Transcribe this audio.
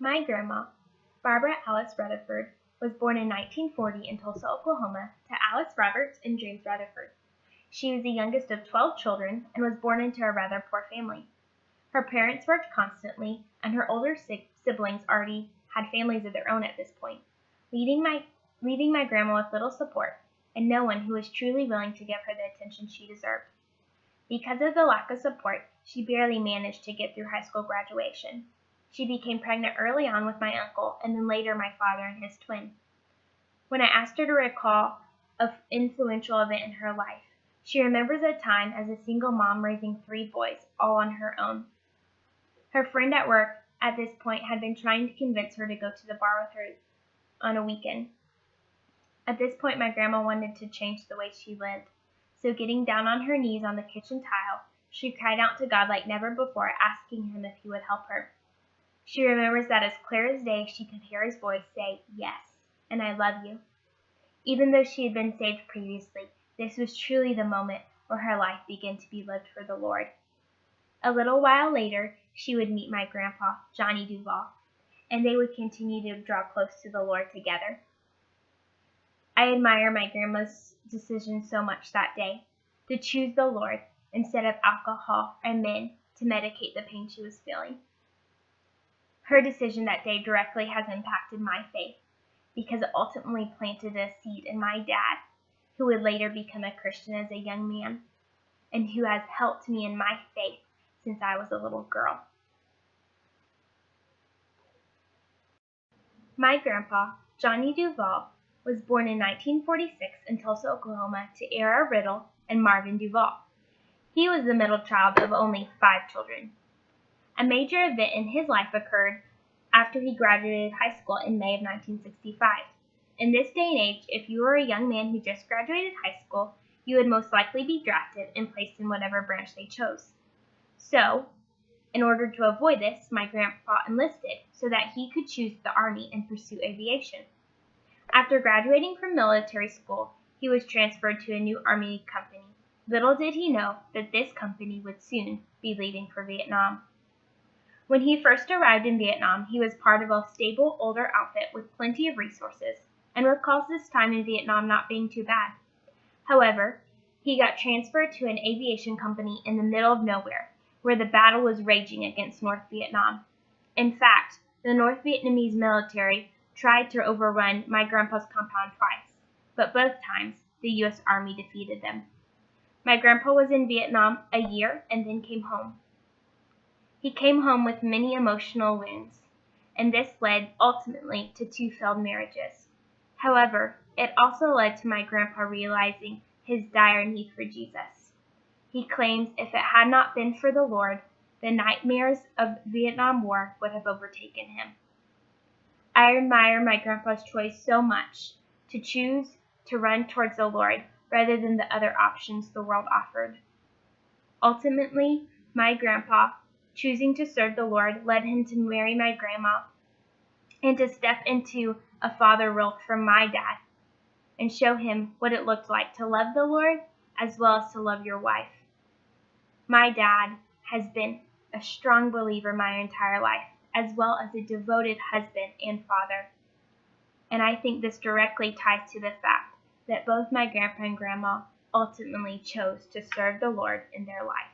My grandma, Barbara Alice Rutherford, was born in 1940 in Tulsa, Oklahoma, to Alice Roberts and James Rutherford. She was the youngest of 12 children and was born into a rather poor family. Her parents worked constantly, and her older siblings already had families of their own at this point, leaving my grandma with little support and no one who was truly willing to give her the attention she deserved. Because of the lack of support, she barely managed to get through high school graduation. She became pregnant early on with my uncle, and then later my father and his twin. When I asked her to recall an influential event in her life, she remembers a time as a single mom raising 3 boys, all on her own. Her friend at work at this point had been trying to convince her to go to the bar with her on a weekend. At this point, my grandma wanted to change the way she lived, so getting down on her knees on the kitchen tile, she cried out to God like never before, asking him if he would help her. She remembers that as clear as day, she could hear his voice say, "Yes, and I love you." Even though she had been saved previously, this was truly the moment where her life began to be lived for the Lord. A little while later, she would meet my grandpa, Johnny Duval, and they would continue to draw close to the Lord together. I admire my grandma's decision so much that day, to choose the Lord instead of alcohol and men to medicate the pain she was feeling. Her decision that day directly has impacted my faith, because it ultimately planted a seed in my dad, who would later become a Christian as a young man, and who has helped me in my faith since I was a little girl. My grandpa, Johnny Duval, was born in 1946 in Tulsa, Oklahoma, to Era Riddle and Marvin Duval. He was the middle child of only 5 children. A major event in his life occurred after he graduated high school in May of 1965. In this day and age, if you were a young man who just graduated high school, you would most likely be drafted and placed in whatever branch they chose. So, in order to avoid this, my grandpa enlisted so that he could choose the Army and pursue aviation. After graduating from military school, he was transferred to a new Army company. Little did he know that this company would soon be leaving for Vietnam. When he first arrived in Vietnam, he was part of a stable, older outfit with plenty of resources, and recalls this time in Vietnam not being too bad. However, he got transferred to an aviation company in the middle of nowhere, where the battle was raging against North Vietnam. In fact, the North Vietnamese military tried to overrun my grandpa's compound twice, but both times the U.S. Army defeated them. My grandpa was in Vietnam a year and then came home. He came home with many emotional wounds, and this led ultimately to 2 failed marriages. However, it also led to my grandpa realizing his dire need for Jesus. He claims if it had not been for the Lord, the nightmares of Vietnam War would have overtaken him. I admire my grandpa's choice so much to choose to run towards the Lord rather than the other options the world offered. Ultimately, my grandpa, choosing to serve the Lord, led him to marry my grandma and to step into a father role for my dad and show him what it looked like to love the Lord as well as to love your wife. My dad has been a strong believer my entire life, as well as a devoted husband and father. And I think this directly ties to the fact that both my grandpa and grandma ultimately chose to serve the Lord in their life.